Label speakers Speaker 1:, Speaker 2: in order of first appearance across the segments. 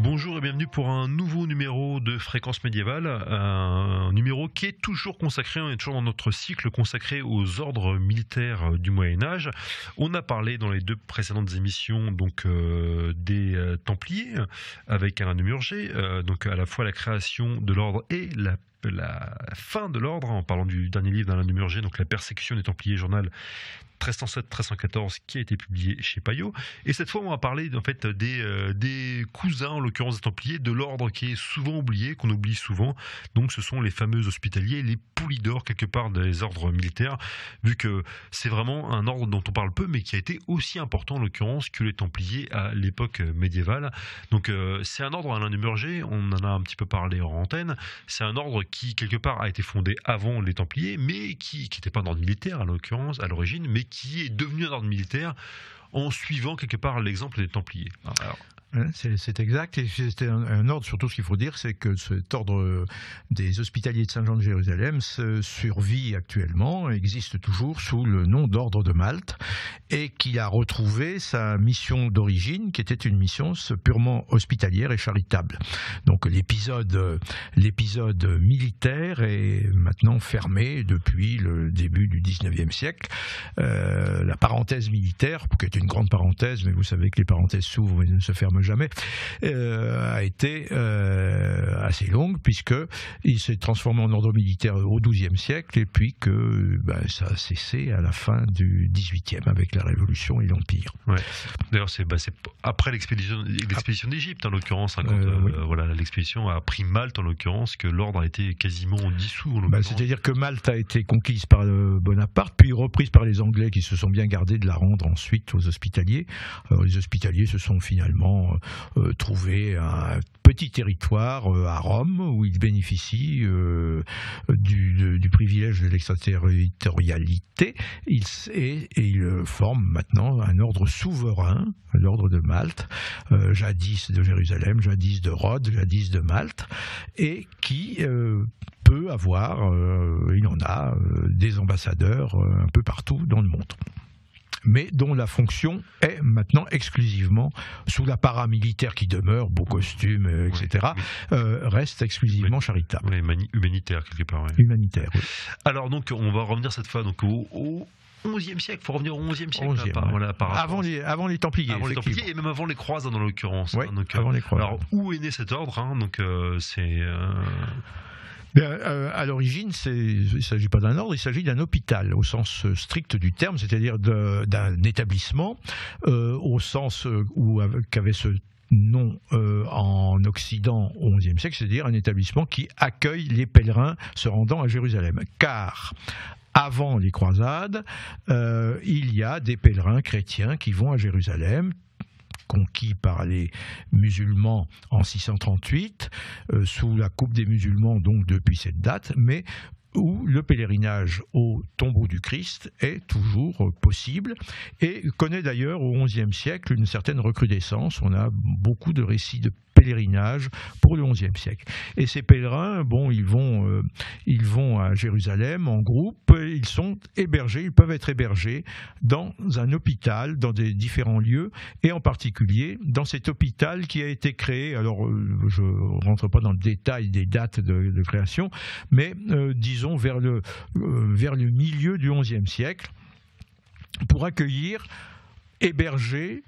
Speaker 1: Bonjour et bienvenue pour un nouveau numéro de Fréquence Médiévale, un numéro qui est toujours consacré, on est toujours dans notre cycle consacré aux ordres militaires du Moyen-Âge. On a parlé dans les deux précédentes émissions donc des Templiers avec Alain de Murger, donc à la fois la création de l'ordre et la fin de l'ordre, en parlant du dernier livre d'Alain de Murger, donc la persécution des Templiers, journal 1307-1314 qui a été publié chez Payot. Et cette fois, on va parler en fait des cousins, en l'occurrence des Templiers, de l'ordre qui est souvent oublié, qu'on oublie souvent. Donc, ce sont les fameux hospitaliers, les poulidors quelque part des ordres militaires, vu que c'est vraiment un ordre dont on parle peu, mais qui a été aussi important en l'occurrence que les Templiers à l'époque médiévale. Donc, c'est un ordre, Alain de Murger, on en a un petit peu parlé en antenne. C'est un ordre qui quelque part a été fondé avant les Templiers, mais qui n'était pas un ordre militaire à l'occurrence, à l'origine, mais qui est devenu un ordre militaire en suivant quelque part l'exemple des Templiers. Alors,
Speaker 2: c'est exact, et c'était un ordre, surtout ce qu'il faut dire, c'est que cet ordre des Hospitaliers de Saint-Jean de Jérusalem survit actuellement, existe toujours sous le nom d'ordre de Malte, et qui a retrouvé sa mission d'origine, qui était une mission purement hospitalière et charitable. Donc l'épisode militaire est maintenant fermé depuis le début du 19e siècle. La parenthèse militaire, qui est une grande parenthèse, mais vous savez que les parenthèses s'ouvrent et ne se ferment jamais, a été assez longue, puisqu'il s'est transformé en ordre militaire au XIIe siècle, et puis que ça a cessé à la fin du XVIIIe avec la Révolution et l'Empire.
Speaker 1: Ouais. D'ailleurs, c'est après l'expédition d'Égypte, en l'occurrence, quand
Speaker 2: oui.
Speaker 1: L'expédition a pris Malte, en l'occurrence, que l'ordre a été quasiment dissous.
Speaker 2: C'est-à-dire que Malte a été conquise par Bonaparte, puis reprise par les Anglais, qui se sont bien gardés de la rendre ensuite aux Hospitaliers. Alors, les Hospitaliers se sont finalement trouvé un petit territoire à Rome, où ils bénéficient du privilège de l'extraterritorialité, et ils forment maintenant un ordre souverain, l'ordre de Malte, jadis de Jérusalem, jadis de Rhodes, jadis de Malte, et qui peut avoir, il en a, des ambassadeurs un peu partout dans le monde, mais dont la fonction est maintenant exclusivement, sous la paramilitaire qui demeure, beau costume, etc., reste exclusivement charitable.
Speaker 1: Oui, humanitaire, quelque part. Oui.
Speaker 2: Humanitaire, oui.
Speaker 1: Alors, donc, on va revenir cette fois donc, au XIe siècle, il faut revenir au XIe siècle.
Speaker 2: Avant les Templiers.
Speaker 1: Avant les Templiers, et même avant les Croisades, en l'occurrence.
Speaker 2: Oui, avant les Croisades.
Speaker 1: Alors, où est né cet ordre, c'est...
Speaker 2: À l'origine, il ne s'agit pas d'un ordre, il s'agit d'un hôpital au sens strict du terme, c'est-à-dire d'un établissement au sens qu'avait ce nom en Occident au XIe siècle, c'est-à-dire un établissement qui accueille les pèlerins se rendant à Jérusalem. Car avant les croisades, il y a des pèlerins chrétiens qui vont à Jérusalem, conquis par les musulmans en 638, sous la coupe des musulmans donc depuis cette date, mais où le pèlerinage au tombeau du Christ est toujours possible et connaît d'ailleurs au XIe siècle une certaine recrudescence. On a beaucoup de récits de pèlerinage pour le XIe siècle. Et ces pèlerins, ils vont à Jérusalem en groupe, ils peuvent être hébergés dans un hôpital, dans des différents lieux, et en particulier dans cet hôpital qui a été créé, alors je ne rentre pas dans le détail des dates de création, mais disons vers le milieu du XIe siècle, pour accueillir, héberger,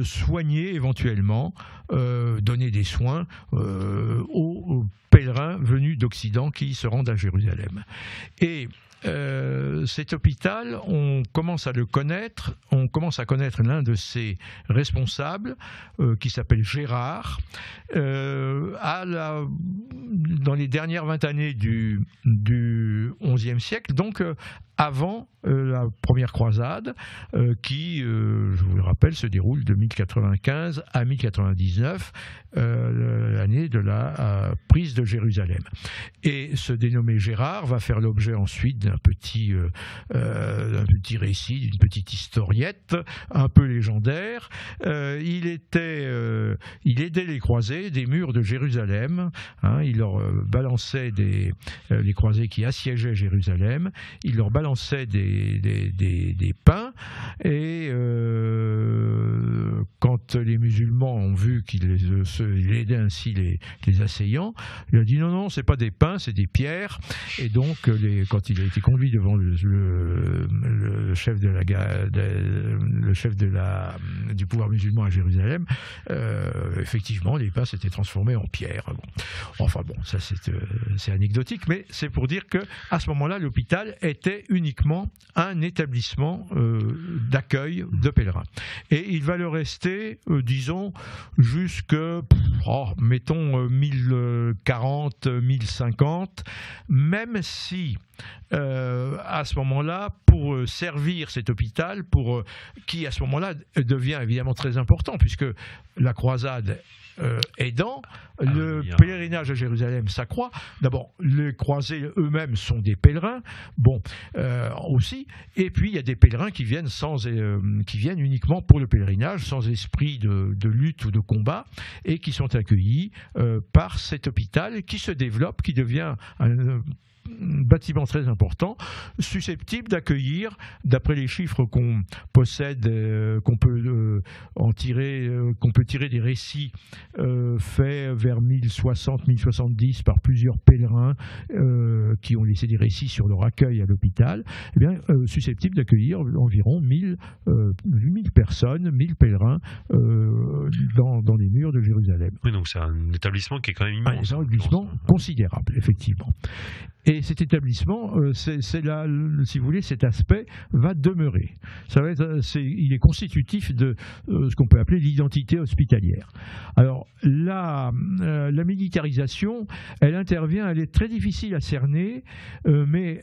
Speaker 2: soigner éventuellement, donner des soins aux pèlerins venus d'Occident qui se rendent à Jérusalem. Et cet hôpital, on commence à connaître l'un de ses responsables, qui s'appelle Gérard, dans les dernières 20 années du XIe siècle, donc avant la première croisade, qui, je vous le rappelle, se déroule de 1095 à 1099, l'année de la prise de Jérusalem. Et ce dénommé Gérard va faire l'objet ensuite d'un petit récit, d'une petite historiette un peu légendaire. Il aidait les croisés des murs de Jérusalem, il leur balançait les croisés qui assiégeaient Jérusalem, il leur balançait des pains, et quand les musulmans ont vu qu'il aidait ainsi les assaillants, il a dit non, c'est pas des pains, c'est des pierres. Et donc, quand il a été conduit devant le chef du pouvoir musulman à Jérusalem, effectivement, les pains s'étaient transformés en pierres. Bon. Enfin bon, ça c'est anecdotique, mais c'est pour dire que à ce moment-là, l'hôpital était uniquement un établissement d'accueil de pèlerins. Et il va le rester, disons, jusque, mettons, 1040, 1050, même si à ce moment-là, pour servir cet hôpital, qui à ce moment-là devient évidemment très important, puisque la croisade aidant, le pèlerinage à Jérusalem s'accroît. D'abord, les croisés eux-mêmes sont des pèlerins, aussi, et puis il y a des pèlerins qui viennent uniquement pour le pèlerinage, sans esprit de lutte ou de combat, et qui sont accueillis par cet hôpital qui se développe, qui devient un bâtiment très important, susceptible d'accueillir, d'après les chiffres qu'on possède, qu'on peut tirer des récits faits vers 1060-1070 par plusieurs pèlerins qui ont laissé des récits sur leur accueil à l'hôpital, susceptible d'accueillir environ 1000 personnes, 1000 pèlerins dans les murs de Jérusalem.
Speaker 1: Oui, donc c'est un établissement qui est quand même immense.
Speaker 2: Un établissement considérable, effectivement. Et cet établissement, c'est là, si vous voulez, cet aspect va demeurer. Il est constitutif de ce qu'on peut appeler l'identité hospitalière. Alors, la militarisation, elle intervient, elle est très difficile à cerner, mais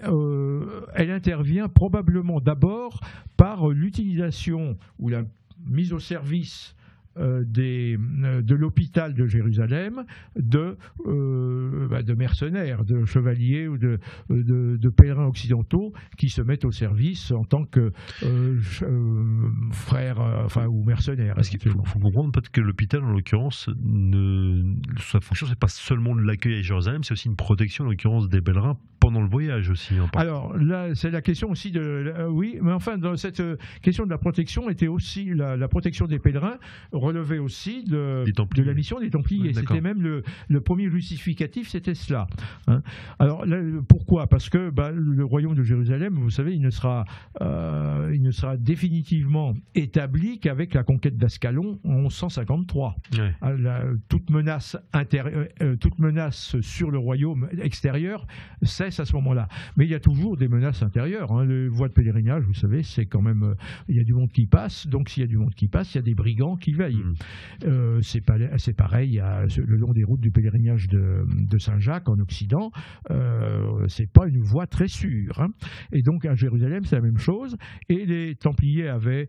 Speaker 2: elle intervient probablement d'abord par l'utilisation ou la mise au service de l'hôpital de Jérusalem de mercenaires, de chevaliers ou de pèlerins occidentaux qui se mettent au service en tant que frères ou mercenaires.
Speaker 1: Parce qu'il faut comprendre peut-être que l'hôpital, en l'occurrence, sa fonction, c'est pas seulement de l'accueil à Jérusalem, c'est aussi une protection, en l'occurrence, des pèlerins pendant le voyage aussi.
Speaker 2: Alors là, c'est la question aussi oui, mais enfin, dans cette question de la protection était aussi la protection des pèlerins relevait aussi de la mission des Templiers. C'était même le premier justificatif, c'était cela. Hein. Alors là, pourquoi ? Parce que le royaume de Jérusalem, vous savez, il ne sera définitivement établi qu'avec la conquête d'Ascalon en 1153. Ouais. Toute menace sur le royaume extérieur cesse à ce moment-là. Mais il y a toujours des menaces intérieures. Hein. Les voies de pèlerinage, vous savez, c'est quand même... il y a du monde qui passe, donc s'il y a du monde qui passe, il y a des brigands qui veillent. C'est pareil le long des routes du pèlerinage de Saint-Jacques en Occident, c'est pas une voie très sûre. Hein. Et donc à Jérusalem, c'est la même chose. Et les Templiers avaient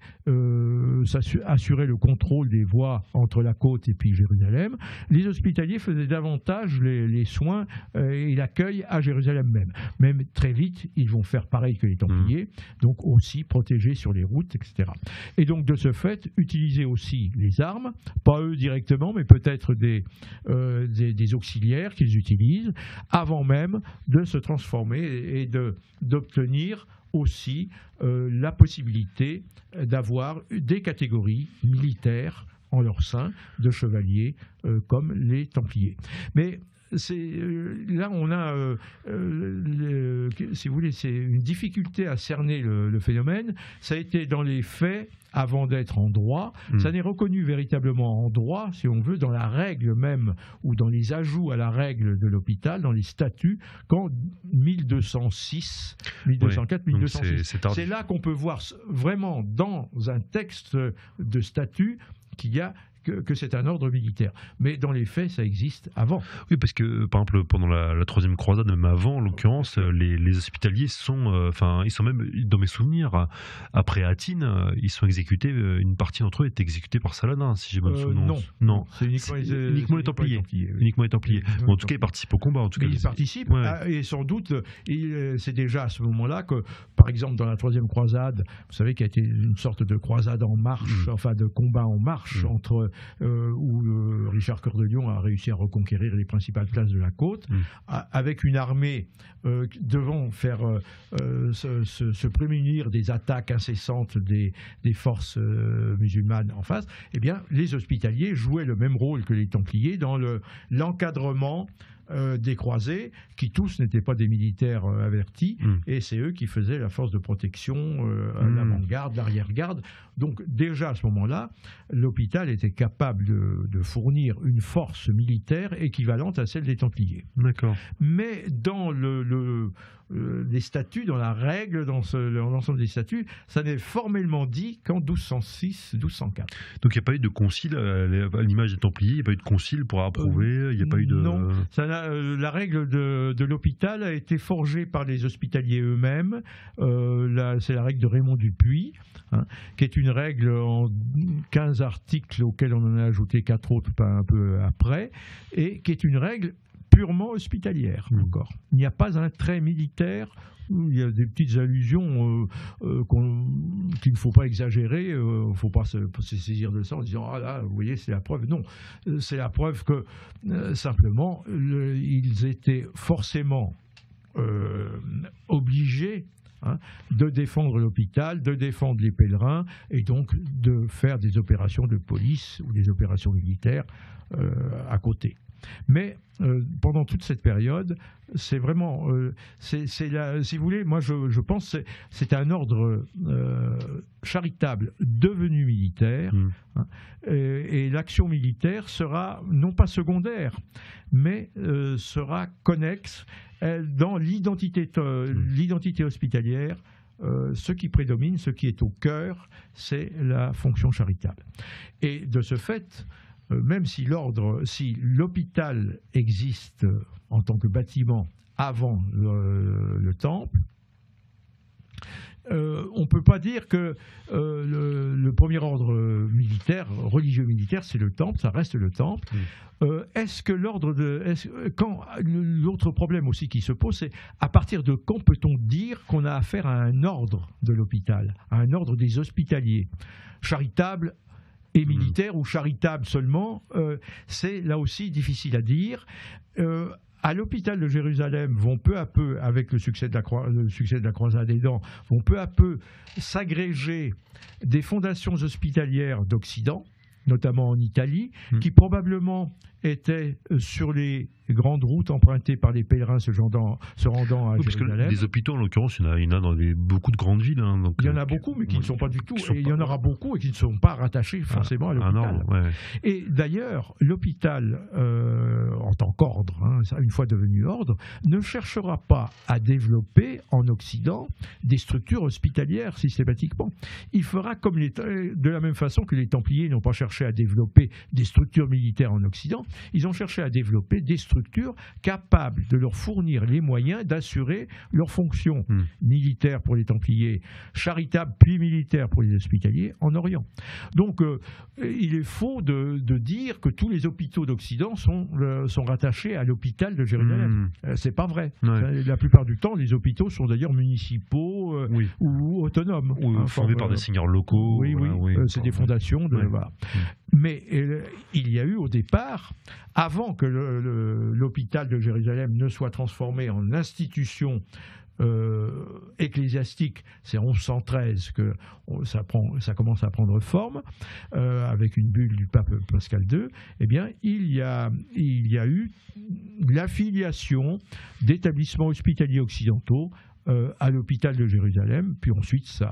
Speaker 2: assuré le contrôle des voies entre la côte et puis Jérusalem. Les hospitaliers faisaient davantage les soins et l'accueil à Jérusalem même. Même très vite, ils vont faire pareil que les Templiers, donc aussi protéger sur les routes, etc. Et donc de ce fait, utiliser aussi les armes, pas eux directement, mais peut-être des auxiliaires qu'ils utilisent, avant même de se transformer et d'obtenir aussi la possibilité d'avoir des catégories militaires en leur sein de chevaliers comme les Templiers. Mais là, on a, si vous voulez, c'est une difficulté à cerner le phénomène. Ça a été dans les faits avant d'être en droit. Ça n'est reconnu véritablement en droit, si on veut, dans la règle même ou dans les ajouts à la règle de l'hôpital, dans les statuts, qu'en 1206, 1204, 1206. C'est là qu'on peut voir vraiment dans un texte de statut qu'il y a que c'est un ordre militaire. Mais dans les faits, ça existe avant.
Speaker 1: Oui, parce que, par exemple, pendant la Troisième Croisade, même avant, en l'occurrence, les hospitaliers sont, ils sont même, dans mes souvenirs, après Atine, ils sont exécutés, une partie d'entre eux est exécutée par Saladin, si j'ai bonne souvenance.
Speaker 2: Non.
Speaker 1: C'est uniquement les Templiers. Uniquement les Templiers. Bon, en tout cas, ils participent au combat. En tout cas,
Speaker 2: ils participent, et sans doute, c'est déjà à ce moment-là que, par exemple, dans la Troisième Croisade, vous savez qu'il y a été une sorte de croisade en marche, enfin de combat en marche entre où Richard Cœur de Lion a réussi à reconquérir les principales places de la côte, avec une armée devant faire se prémunir des attaques incessantes des forces musulmanes en face. Eh bien, les hospitaliers jouaient le même rôle que les Templiers dans l'encadrement des croisés, qui tous n'étaient pas des militaires avertis, et c'est eux qui faisaient la force de protection, l'avant-garde, l'arrière-garde. Donc déjà à ce moment-là, l'hôpital était capable de fournir une force militaire équivalente à celle des Templiers.
Speaker 1: D'accord.
Speaker 2: Mais dans les statuts, dans la règle, dans l'ensemble des statuts, ça n'est formellement dit qu'en 1206-1204.
Speaker 1: Donc il n'y a pas eu de concile, à l'image des Templiers, il n'y a pas eu de concile pour approuver, il n'y a pas eu de...
Speaker 2: Non, la règle de l'hôpital a été forgée par les hospitaliers eux-mêmes. C'est la règle de Raymond Dupuy, qui est une règle en 15 articles auxquels on en a ajouté 4 autres un peu après, et qui est une règle purement hospitalière encore. Il n'y a pas un trait militaire. Il y a des petites allusions qu'il ne faut pas exagérer, il ne faut pas se saisir de ça en disant « Ah là, vous voyez, c'est la preuve ». Non, c'est la preuve que simplement, ils étaient forcément obligés de défendre l'hôpital, de défendre les pèlerins, et donc de faire des opérations de police ou des opérations militaires à côté. Mais pendant toute cette période, c'est vraiment, si vous voulez, moi je pense que c'est un ordre charitable devenu militaire, et l'action militaire sera non pas secondaire, mais sera connexe dans l'identité hospitalière. Ce qui prédomine, ce qui est au cœur, c'est la fonction charitable. Et de ce fait, même si l'hôpital existe en tant que bâtiment avant le temple, on ne peut pas dire que le premier ordre militaire, religieux militaire, c'est le temple, ça reste le temple. Est-ce que l'autre problème aussi qui se pose, c'est à partir de quand peut-on dire qu'on a affaire à un ordre de l'hôpital, à un ordre des hospitaliers, charitable et militaire ou charitable seulement, c'est là aussi difficile à dire. À l'hôpital de Jérusalem vont peu à peu, avec le succès de la croisade des dents, vont peu à peu s'agréger des fondations hospitalières d'Occident, notamment en Italie, qui probablement étaient sur les grandes routes empruntées par les pèlerins se rendant à Jérusalem.
Speaker 1: Parce que des hôpitaux, en l'occurrence, il y en a dans beaucoup de grandes villes. Donc,
Speaker 2: il y en a beaucoup, mais qui ne sont pas du tout. Et il y en aura beaucoup et qui ne sont pas rattachés forcément à l'hôpital. Et d'ailleurs, l'hôpital, en tant qu'ordre, une fois devenu ordre, ne cherchera pas à développer en Occident des structures hospitalières systématiquement. Il fera de la même façon que les Templiers n'ont pas cherché à développer des structures militaires en Occident, ils ont cherché à développer des structures capables de leur fournir les moyens d'assurer leurs fonctions militaires pour les Templiers, charitables puis militaires pour les hospitaliers en Orient. Donc il est faux de dire que tous les hôpitaux d'Occident sont rattachés à l'hôpital de Jérusalem. C'est pas vrai. La plupart du temps, les hôpitaux sont d'ailleurs municipaux ou autonomes.
Speaker 1: Ou formés par des seigneurs locaux.
Speaker 2: C'est des fondations. Voilà. Mais il y a eu au départ, avant que l'hôpital de Jérusalem ne soit transformé en institution ecclésiastique, c'est en 1113 que ça commence à prendre forme, avec une bulle du pape Pascal II, eh bien, il y a eu l'affiliation d'établissements hospitaliers occidentaux à l'hôpital de Jérusalem, puis ensuite,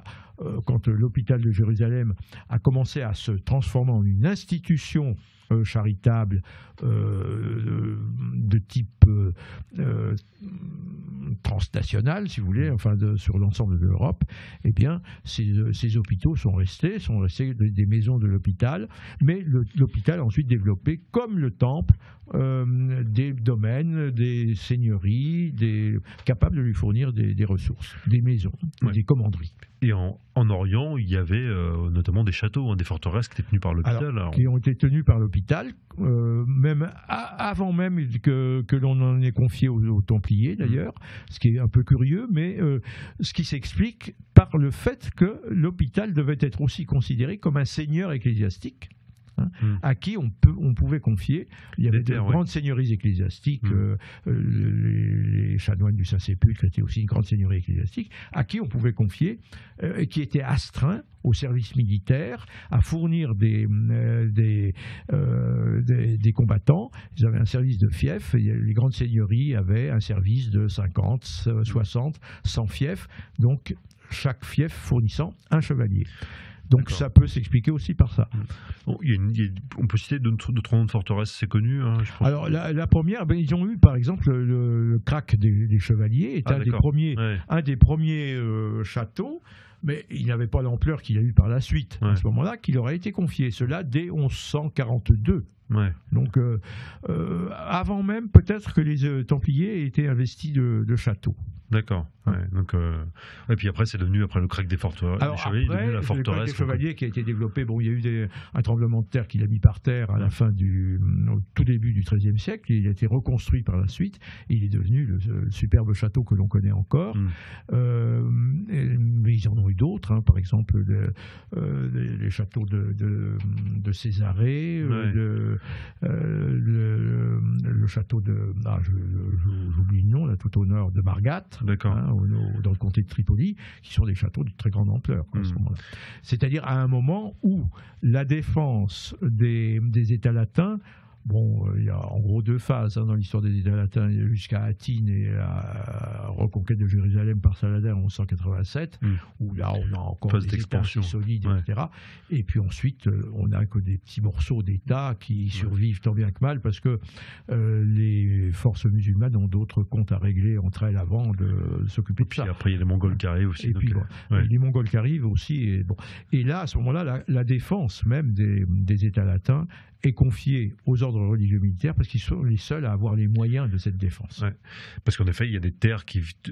Speaker 2: quand l'hôpital de Jérusalem a commencé à se transformer en une institution charitable de type transnational, si vous voulez, sur l'ensemble de l'Europe, eh bien, ces hôpitaux sont restés des maisons de l'hôpital, mais l'hôpital a ensuite développé, comme le temple, des domaines, des seigneuries, capables de lui fournir des ressources, des maisons, des commanderies.
Speaker 1: Et en Orient, il y avait notamment des châteaux, des forteresses qui étaient tenues par l'hôpital.
Speaker 2: Qui ont été tenues par l'hôpital, même avant même que l'on en ait confié aux Templiers d'ailleurs, ce qui est un peu curieux, mais ce qui s'explique par le fait que l'hôpital devait être aussi considéré comme un seigneur ecclésiastique, à qui on pouvait confier. Il y avait de grandes seigneuries ecclésiastiques, les chanoines du Saint-Sépulcre étaient aussi une grande seigneurie ecclésiastique, à qui on pouvait confier, et qui étaient astreints au service militaire, à fournir des combattants. Ils avaient un service de fief, les grandes seigneuries avaient un service de 50, 60, 100 fiefs, donc chaque fief fournissant un chevalier. Donc ça peut s'expliquer aussi par ça.
Speaker 1: Bon, on peut citer d'autres noms de forteresses, c'est connu. Je pense.
Speaker 2: Alors la première, ils ont eu par exemple le Krach des chevaliers, est un des premiers châteaux, mais il n'avait pas l'ampleur qu'il a eu par la suite à ce moment-là, qui leur a été confié. Cela dès 1142. Donc avant même peut-être que les Templiers aient été investis de châteaux.
Speaker 1: D'accord. Donc, et puis après, c'est devenu après le Krach des forteresses.
Speaker 2: Alors après, la forteresse, le Krach des chevaliers qui a été développé. Bon, il y a eu un tremblement de terre qui l'a mis par terre à la fin au tout début du XIIIe siècle. Il a été reconstruit par la suite. Et il est devenu le superbe château que l'on connaît encore. Mais ils en ont eu d'autres. Par exemple, les châteaux de Césarée, le château de, j'oublie le nom, là, tout au nord de Margat.
Speaker 1: D'accord.
Speaker 2: Dans le comté de Tripoli, qui sont des châteaux de très grande ampleur à ce moment-là. C'est-à-dire à un moment où la défense des États latins, bon, il y a en gros deux phases dans l'histoire des États latins, jusqu'à Atine et la reconquête de Jérusalem par Saladin en 1187, où là on a encore des États assez solides, etc. Et puis ensuite, on n'a que des petits morceaux d'États qui survivent tant bien que mal, parce que les forces musulmanes ont d'autres comptes à régler entre elles avant de s'occuper de ça.
Speaker 1: Et après, il y a les Mongols qui arrivent aussi.
Speaker 2: Et puis, les Mongols qui arrivent aussi. Et là, à ce moment-là, la défense même des États latins est confiée aux ordres religieux militaires, parce qu'ils sont les seuls à avoir les moyens de cette défense.
Speaker 1: Parce qu'en effet, il y a des terres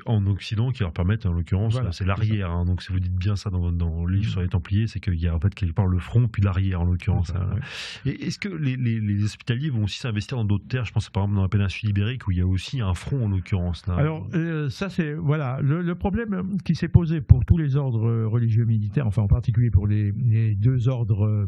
Speaker 1: en Occident qui leur permettent, en l'occurrence, c'est l'arrière. Donc si vous dites bien ça dans le livre sur les Templiers, c'est qu'il y a en fait quelque part le front puis l'arrière en l'occurrence. Et est-ce que les hospitaliers vont aussi s'investir dans d'autres terres? Je pense par exemple dans la péninsule ibérique où il y a aussi un front en l'occurrence.
Speaker 2: Alors ça c'est le problème qui s'est posé pour tous les ordres religieux militaires, enfin en particulier pour les deux ordres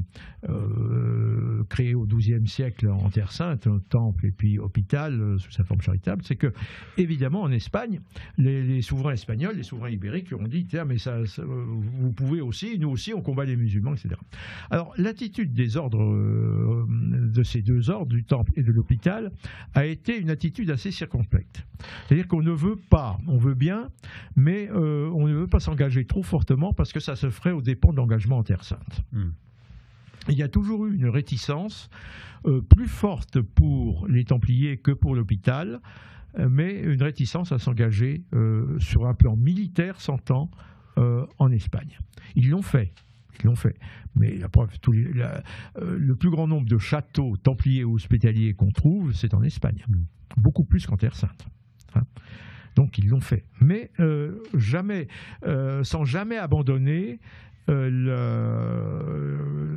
Speaker 2: créés au XIIe siècle en Terre Sainte, temple et puis hôpital sous sa forme charitable, c'est que évidemment en Espagne, les souverains espagnols, les souverains ibériques ont dit tiens mais ça, vous pouvez aussi, nous aussi on combat les musulmans, etc. Alors l'attitude des ordres de ces deux ordres, du temple et de l'hôpital, a été une attitude assez circonspecte. C'est-à-dire qu'on ne veut pas, on veut bien, mais on ne veut pas s'engager trop fortement parce que ça se ferait aux dépens de l'engagement en Terre Sainte. Il y a toujours eu une réticence plus forte pour les Templiers que pour l'hôpital, mais une réticence à s'engager sur un plan militaire, s'entend, en Espagne. Ils l'ont fait. Mais la preuve, le plus grand nombre de châteaux templiers ou hospitaliers qu'on trouve, c'est en Espagne. Beaucoup plus qu'en Terre Sainte. Donc ils l'ont fait. Mais sans jamais abandonner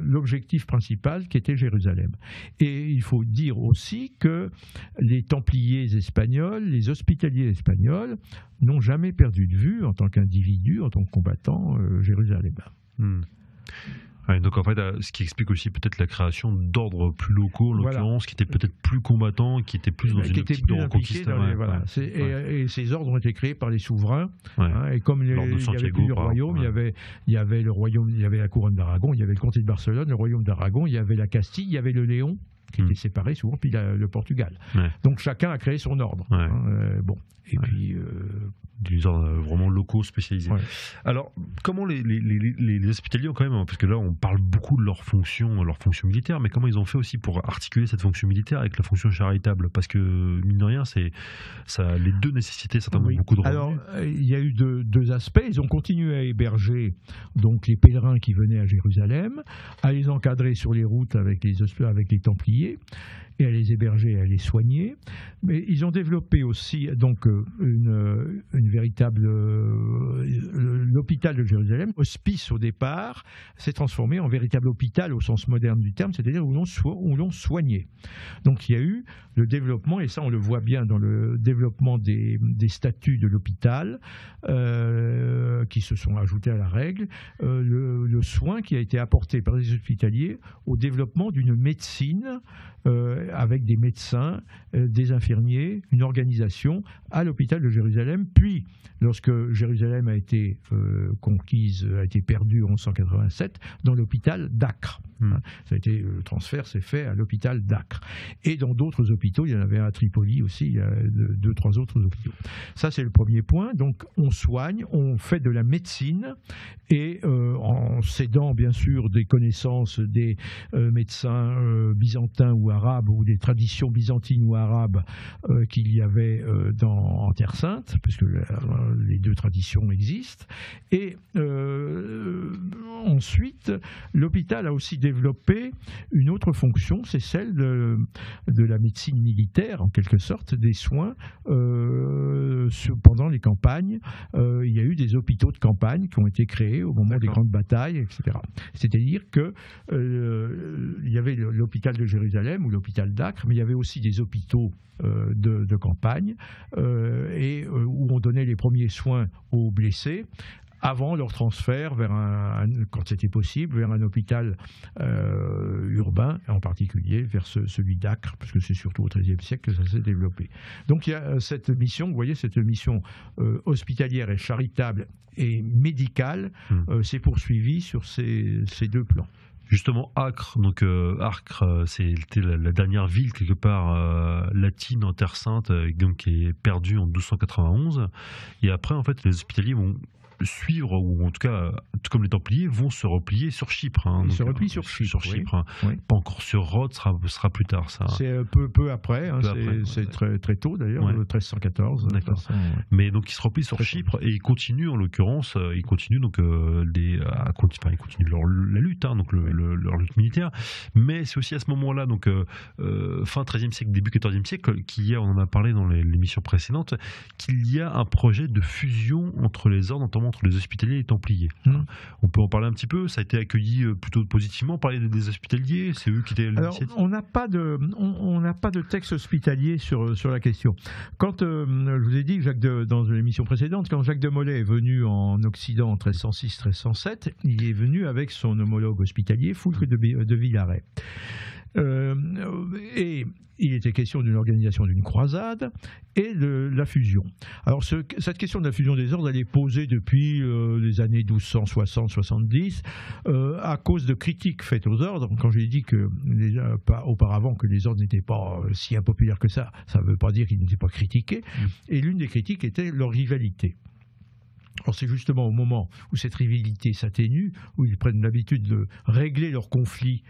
Speaker 2: l'objectif principal qui était Jérusalem. Et il faut dire aussi que les Templiers espagnols, les hospitaliers espagnols n'ont jamais perdu de vue en tant qu'individus, en tant que combattants, Jérusalem.
Speaker 1: Donc en fait, ce qui explique aussi peut-être la création d'ordres plus locaux, en l'occurrence, qui étaient peut-être plus combattants, qui étaient plus dans une optique de reconquista.
Speaker 2: Et ces ordres ont été créés par les souverains. Et comme il y avait plusieurs royaumes, il y avait le royaume, il y avait la couronne d'Aragon, il y avait le comté de Barcelone, le royaume d'Aragon, il y avait la Castille, il y avait le Léon, qui étaient séparés souvent, puis le Portugal. Donc chacun a créé son ordre. Et puis
Speaker 1: des ordres vraiment locaux spécialisés. Alors, comment les hospitaliers ont quand même, parce que là on parle beaucoup de leur fonction militaire, mais comment ils ont fait aussi pour articuler cette fonction militaire avec la fonction charitable? Parce que mine de rien, les deux nécessitaient certainement beaucoup de revenus.
Speaker 2: Alors, il y a eu deux aspects. Ils ont continué à héberger donc les pèlerins qui venaient à Jérusalem, à les encadrer sur les routes avec les Templiers. et à les héberger et à les soigner. Mais ils ont développé aussi donc une véritable l'hôpital de Jérusalem, hospice au départ, s'est transformé en véritable hôpital au sens moderne du terme, c'est-à-dire où l'on soignait. Donc il y a eu le développement, et ça on le voit bien dans le développement des statuts de l'hôpital qui se sont ajoutés à la règle, le soin qui a été apporté par les hospitaliers au développement d'une médecine avec des médecins, des infirmiers, une organisation à l'hôpital de Jérusalem. Puis, lorsque Jérusalem a été conquise, a été perdue en 1187, dans l'hôpital d'Acre. Ça a été, le transfert s'est fait à l'hôpital d'Acre. Et dans d'autres hôpitaux, il y en avait un à Tripoli aussi, il y a 2-3 autres hôpitaux. Ça, c'est le premier point. Donc, on soigne, on fait de la médecine, et en s'aidant, bien sûr, des connaissances des médecins byzantins ou arabes, ou des traditions byzantines ou arabes qu'il y avait en Terre Sainte, puisque les deux traditions existent. Et ensuite, l'hôpital a aussi développé une autre fonction, c'est celle de la médecine militaire, en quelque sorte, des soins pendant les campagnes. Il y a eu des hôpitaux de campagne qui ont été créés au moment des grandes batailles, etc. C'est-à-dire que il y avait l'hôpital de Jérusalem ou l'hôpital d'Acre, mais il y avait aussi des hôpitaux de campagne où on donnait les premiers soins aux blessés avant leur transfert quand c'était possible, vers un hôpital urbain, en particulier vers celui d'Acre, parce que c'est surtout au XIIIe siècle que ça s'est développé. Donc il y a cette mission, vous voyez, cette mission hospitalière et charitable et médicale s'est poursuivie sur ces deux plans.
Speaker 1: Justement, Acre, donc Acre, c'était la dernière ville quelque part latine en Terre Sainte, donc qui est perdue en 1291. Et après, en fait, les hospitaliers vont suivre, ou en tout cas, tout comme les Templiers, vont se replier sur Chypre.
Speaker 2: Ils se replient sur Chypre.
Speaker 1: Oui. Pas encore sur Rhodes, sera plus tard, ça.
Speaker 2: C'est peu après, c'est très tôt d'ailleurs, 1314.
Speaker 1: D'accord. Mais donc ils se replient sur Chypre et ils continuent, en l'occurrence, ils continuent donc ils continuent la lutte, donc leur lutte militaire. Mais c'est aussi à ce moment-là, donc fin XIIIe siècle, début XIVe siècle, on en a parlé dans l'émission précédente, qu'il y a un projet de fusion entre les ordres, notamment entre les hospitaliers et les templiers. On peut en parler un petit peu. Ça a été accueilli plutôt positivement par des hospitaliers. C'est eux qui étaient à l'initiative.
Speaker 2: On n'a pas de texte hospitalier sur la question. Quand je vous ai dit dans l'émission précédente, quand Jacques de Molay est venu en Occident en 1306-1307, il est venu avec son homologue hospitalier Foulques de Villaret. Et il était question d'une organisation d'une croisade et de la fusion. Alors cette question de la fusion des ordres, elle est posée depuis les années 1260-70 à cause de critiques faites aux ordres. Quand j'ai dit auparavant que les ordres n'étaient pas si impopulaires que ça ne veut pas dire qu'ils n'étaient pas critiqués. Et l'une des critiques était leur rivalité. Alors c'est justement au moment où cette rivalité s'atténue, où ils prennent l'habitude de régler leurs conflits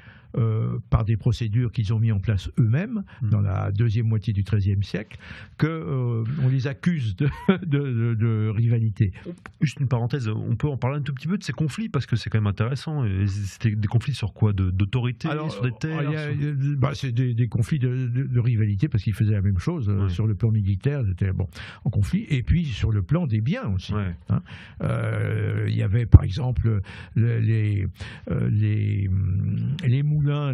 Speaker 2: par des procédures qu'ils ont mis en place eux-mêmes dans la deuxième moitié du XIIIe siècle, qu'on les accuse de rivalité.
Speaker 1: Juste une parenthèse, on peut en parler un tout petit peu de ces conflits, parce que c'est quand même intéressant. C'était des conflits sur quoi? D'autorité, sur des terres?
Speaker 2: C'est des conflits de rivalité, parce qu'ils faisaient la même chose. Sur le plan militaire, ils étaient en conflit, et puis sur le plan des biens aussi. Il y avait par exemple les moulins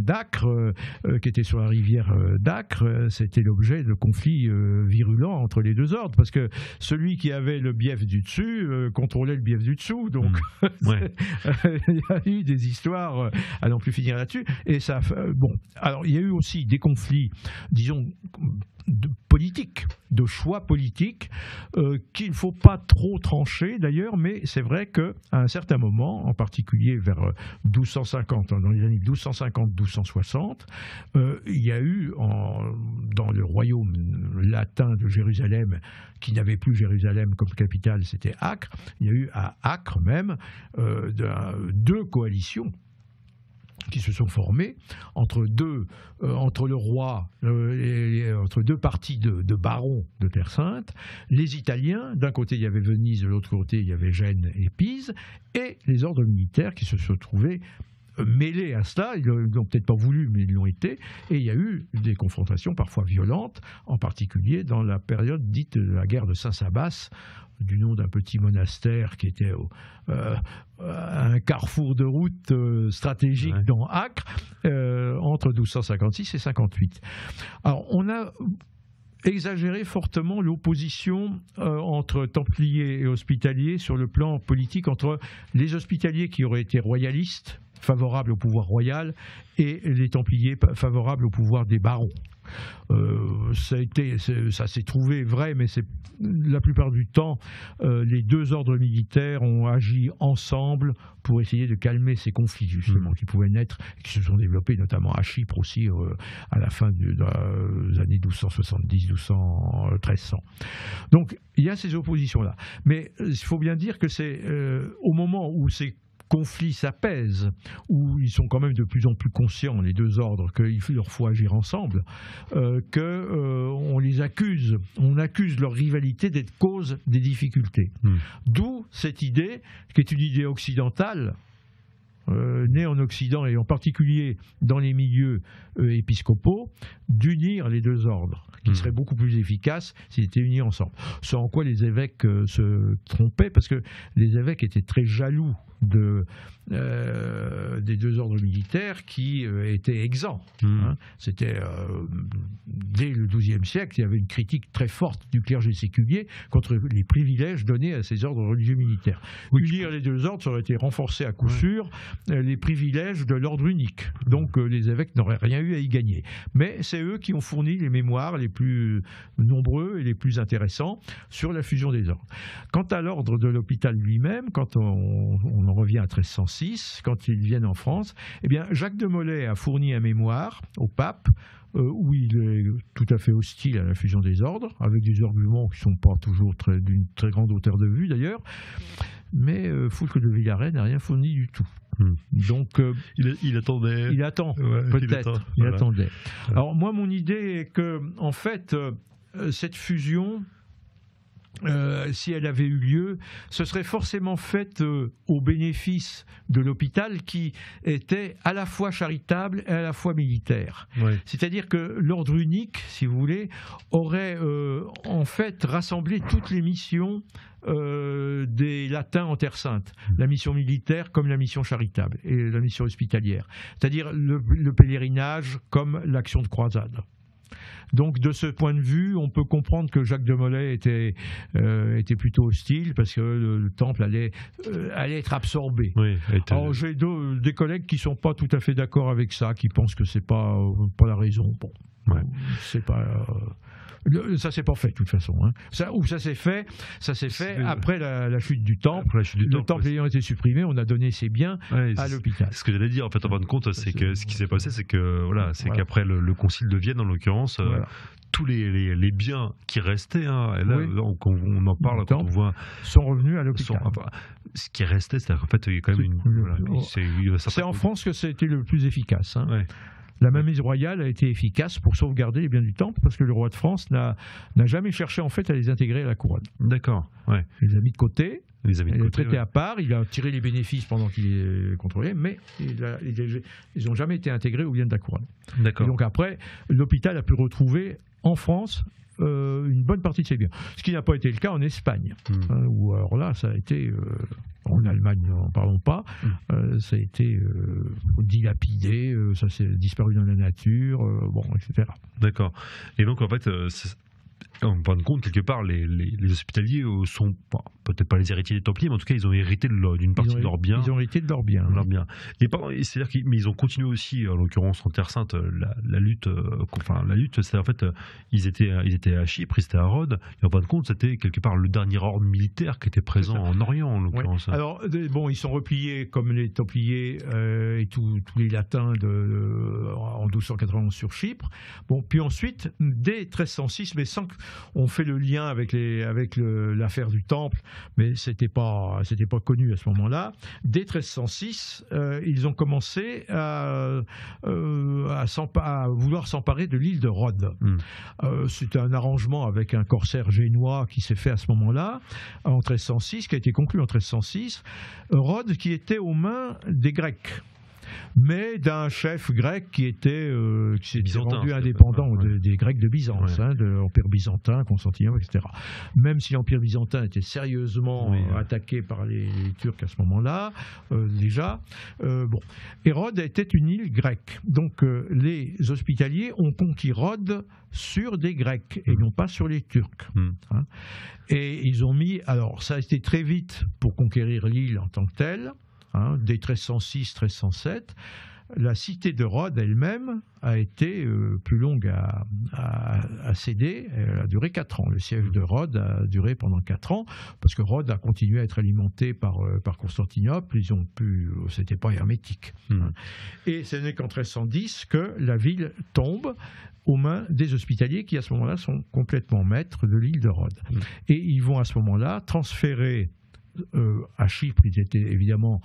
Speaker 2: d'Acre qui étaient sur la rivière d'Acre. C'était l'objet de conflits virulents entre les deux ordres, parce que celui qui avait le bief du dessus contrôlait le bief du dessous, donc il y a eu des histoires à n'en plus finir là-dessus. Et ça, alors il y a eu aussi des conflits, disons, politiques, de choix politiques qu'il ne faut pas trop trancher d'ailleurs, mais c'est vrai qu'à un certain moment, en particulier vers 1250, dans les années 1250-1260, il y a eu dans le royaume latin de Jérusalem, qui n'avait plus Jérusalem comme capitale, c'était Acre, il y a eu à Acre même deux coalitions qui se sont formés entre le roi, entre deux partis de barons de Terre Sainte, les Italiens, d'un côté il y avait Venise, de l'autre côté il y avait Gênes et Pise, et les ordres militaires qui se sont trouvés mêlés à cela, ils l'ont peut-être pas voulu, mais ils l'ont été, et il y a eu des confrontations parfois violentes, en particulier dans la période dite de la guerre de Saint-Sabas, du nom d'un petit monastère qui était à un carrefour de route stratégique dans Acre, entre 1256 et 58. Alors, on a exagéré fortement l'opposition entre Templiers et Hospitaliers sur le plan politique, entre les Hospitaliers qui auraient été royalistes, favorables au pouvoir royal, et les Templiers favorables au pouvoir des barons. Ça s'est trouvé vrai, mais la plupart du temps, les deux ordres militaires ont agi ensemble pour essayer de calmer ces conflits, justement, qui pouvaient naître, qui se sont développés notamment à Chypre aussi, à la fin des années 1270-1300. Donc, il y a ces oppositions-là. Mais il faut bien dire que c'est au moment où ces conflits s'apaisent, où ils sont quand même de plus en plus conscients, les deux ordres, qu'il leur faut agir ensemble, qu'on les accuse, on accuse leur rivalité d'être cause des difficultés. D'où cette idée, qui est une idée occidentale, née en Occident et en particulier dans les milieux épiscopaux, d'unir les deux ordres, qui serait beaucoup plus efficace s'ils étaient unis ensemble. Ce en quoi les évêques se trompaient, parce que les évêques étaient très jaloux des deux ordres militaires qui étaient exempts. C'était dès le XIIe siècle, il y avait une critique très forte du clergé séculier contre les privilèges donnés à ces ordres religieux militaires. Unir les deux ordres, ça aurait été renforcé à coup sûr les privilèges de l'ordre unique. Donc les évêques n'auraient rien eu à y gagner. Mais c'est eux qui ont fourni les mémoires les plus nombreux et les plus intéressants sur la fusion des ordres. Quant à l'ordre de l'hôpital lui-même, quand on en revient à 1306, quand ils viennent en France, eh bien Jacques de Molay a fourni un mémoire au pape où il est tout à fait hostile à la fusion des ordres, avec des arguments qui ne sont pas toujours d'une très grande hauteur de vue d'ailleurs, mais Foulques de Villaret n'a rien fourni du tout. Donc
Speaker 1: il attendait.
Speaker 2: Il attend, peut-être. Il attendait. Alors moi, mon idée est que, en fait, cette fusion, si elle avait eu lieu, ce serait forcément faite au bénéfice de l'hôpital qui était à la fois charitable et à la fois militaire. C'est-à-dire que l'ordre unique, si vous voulez, aurait en fait rassemblé toutes les missions des latins en Terre Sainte, la mission militaire comme la mission charitable et la mission hospitalière, c'est-à-dire le pèlerinage comme l'action de croisade. Donc de ce point de vue, on peut comprendre que Jacques de Molay était plutôt hostile, parce que le temple allait être absorbé. Alors j'ai des collègues qui ne sont pas tout à fait d'accord avec ça, qui pensent que c'est pas la raison. Bon, c'est pas... Ça s'est pas fait de toute façon. Ça s'est fait après la chute du temple. Le temple ayant été supprimé, on a donné ses biens à l'hôpital.
Speaker 1: Ce que j'allais dire, en fait, en fin de compte, c'est que ce qui s'est passé, c'est que qu'après le concile de Vienne, en l'occurrence, tous les biens qui restaient, et là, on en parle quand on voit,
Speaker 2: sont revenus à l'hôpital.
Speaker 1: Ce qui restait, c'est-à-dire qu'en fait, il y a quand même
Speaker 2: c'est en France que ça a été le plus efficace. La mainmise royale a été efficace pour sauvegarder les biens du temple, parce que le roi de France n'a jamais cherché en fait à les intégrer à la couronne.
Speaker 1: D'accord.
Speaker 2: Il les a mis de côté, il les traités à part, il a tiré les bénéfices pendant qu'il les contrôlait, mais ils n'ont jamais été intégrés aux biens de la couronne.
Speaker 1: D'accord.
Speaker 2: Et donc après, l'hôpital a pu retrouver en France une bonne partie de ses biens. Ce qui n'a pas été le cas en Espagne, où alors là, ça a été... en Allemagne, n'en parlons pas, ça a été dilapidé, ça s'est disparu dans la nature, etc.
Speaker 1: D'accord. Et donc, en fait, en fin de compte, quelque part, les hospitaliers sont peut-être pas les héritiers des Templiers, mais en tout cas, ils ont hérité d'une partie de leurs biens.
Speaker 2: Ils ont hérité de leurs biens.
Speaker 1: C'est-à-dire qu'ils ont continué aussi, en l'occurrence en Terre Sainte, la lutte. C'est en fait, ils étaient à Chypre, ils étaient à Rhodes, et en fin de compte, c'était quelque part le dernier ordre militaire qui était présent en Orient, en l'occurrence.
Speaker 2: Alors, ils sont repliés comme les Templiers et tous les latins en 1291 sur Chypre. Puis ensuite, dès 1306, mais sans qu'on fait le lien avec l'affaire du Temple, mais c'était pas connu à ce moment-là. Dès 1306, ils ont commencé à vouloir s'emparer de l'île de Rhodes. C'était un arrangement avec un corsaire génois qui s'est fait à ce moment-là, en 1306, qui a été conclu en 1306. Rhodes qui était aux mains des Grecs. mais d'un chef grec qui s'était rendu indépendant des Grecs de Byzance, de l'Empire byzantin, Constantinople, etc. Même si l'Empire byzantin était sérieusement attaqué par les Turcs à ce moment-là, déjà. Et Rhodes était une île grecque. Donc les Hospitaliers ont conquis Rhodes sur des Grecs et non pas sur les Turcs. Et ils ont mis... Alors, ça a été très vite pour conquérir l'île en tant que telle, dès 1306-1307. La cité de Rhodes elle-même a été plus longue à céder. Elle a duré 4 ans. Le siège de Rhodes a duré pendant 4 ans, parce que Rhodes a continué à être alimenté par Constantinople. C'était pas hermétique. Et ce n'est qu'en 1310 que la ville tombe aux mains des Hospitaliers, qui à ce moment-là sont complètement maîtres de l'île de Rhodes. Et ils vont à ce moment-là transférer à Chypre. Ils étaient évidemment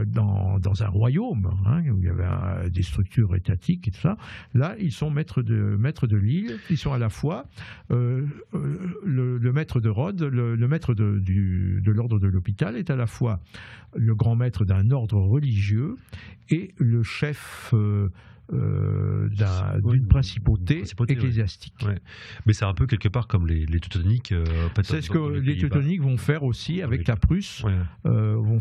Speaker 2: dans un royaume, où il y avait des structures étatiques et tout ça. Là, ils sont maîtres de l'île. Ils sont à la fois le maître de Rhodes, le maître de l'ordre de l'hôpital est à la fois le grand maître d'un ordre religieux et le chef d'une principauté ecclésiastique.
Speaker 1: Mais c'est un peu quelque part comme les Teutoniques.
Speaker 2: C'est ce que les Teutoniques vont faire aussi avec la Prusse. On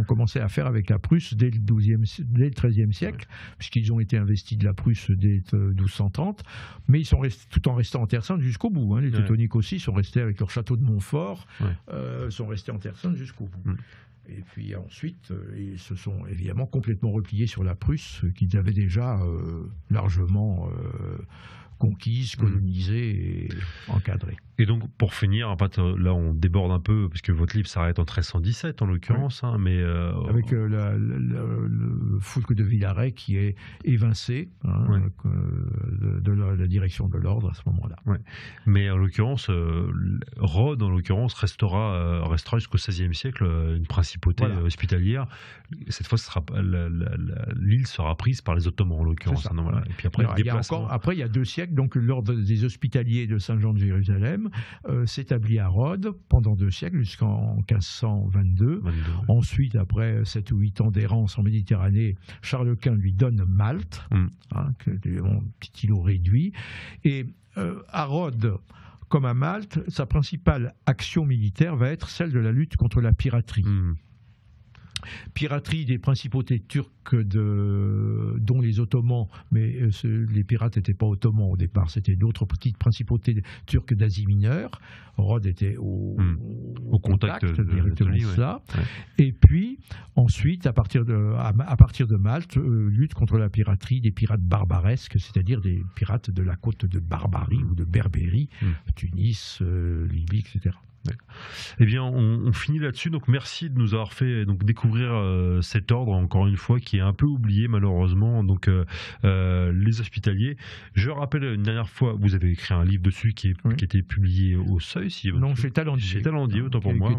Speaker 2: commençait à faire avec la Prusse dès le XIIIe siècle, puisqu'ils ont été investis de la Prusse dès 1230, mais ils sont restés, tout en restant en Terre Sainte jusqu'au bout. Les Teutoniques aussi sont restés avec leur château de Montfort, sont restés en Terre Sainte jusqu'au bout. Et puis ensuite, ils se sont évidemment complètement repliés sur la Prusse, qu'ils avaient déjà largement conquise, colonisée et encadrée.
Speaker 1: Et donc, pour finir, là on déborde un peu, parce que votre livre s'arrête en 1317 en l'occurrence, mais...
Speaker 2: Avec le Foulque de Villaret qui est évincé de la direction de l'ordre à ce moment-là.
Speaker 1: Mais en l'occurrence, Rhodes en l'occurrence restera jusqu'au XVIe siècle une principauté hospitalière. Cette fois, l'île sera prise par les Ottomans en l'occurrence. Et puis après,
Speaker 2: il y a 2 siècles, donc l'ordre des Hospitaliers de Saint-Jean de Jérusalem s'établit à Rhodes pendant 2 siècles, jusqu'en 1522. Ensuite, après 7 ou 8 ans d'errance en Méditerranée, Charles Quint lui donne Malte, un petit îlot réduit. Et à Rhodes, comme à Malte, sa principale action militaire va être celle de la lutte contre la piraterie. Piraterie des principautés turques dont les Ottomans, mais les pirates n'étaient pas ottomans au départ, c'était d'autres petites principautés turques d'Asie mineure. Rhodes était au contact directement de cela. Et puis ensuite, à partir de Malte, lutte contre la piraterie des pirates barbaresques, c'est-à-dire des pirates de la côte de Barbarie ou de Berbérie, Tunis, Libye, etc.
Speaker 1: Eh bien, on finit là-dessus. Donc, merci de nous avoir fait découvrir cet ordre, encore une fois, qui est un peu oublié malheureusement. Donc, les Hospitaliers. Je rappelle une dernière fois, vous avez écrit un livre dessus qui était publié au Seuil.
Speaker 2: Non, chez Talandier.
Speaker 1: Chez Talandier, autant pour moi.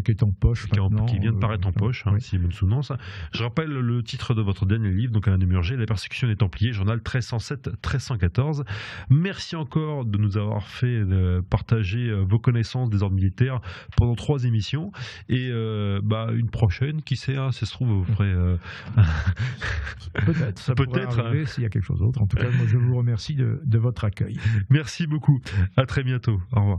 Speaker 2: Qui est en poche.
Speaker 1: Qui vient de paraître en poche, si bonne souvenance. Je rappelle le titre de votre dernier livre, donc Alain Demurger, La persécution des Templiers, journal 1307-1314. Merci encore de nous avoir fait partager vos connaissances des ordres militaires pendant 3 émissions, et une prochaine, qui sait, ça se trouve vous ferez
Speaker 2: peut-être, ça pourrait arriver s'il y a quelque chose d'autre. En tout cas, moi je vous remercie de votre accueil.
Speaker 1: Merci beaucoup, à très bientôt, au revoir.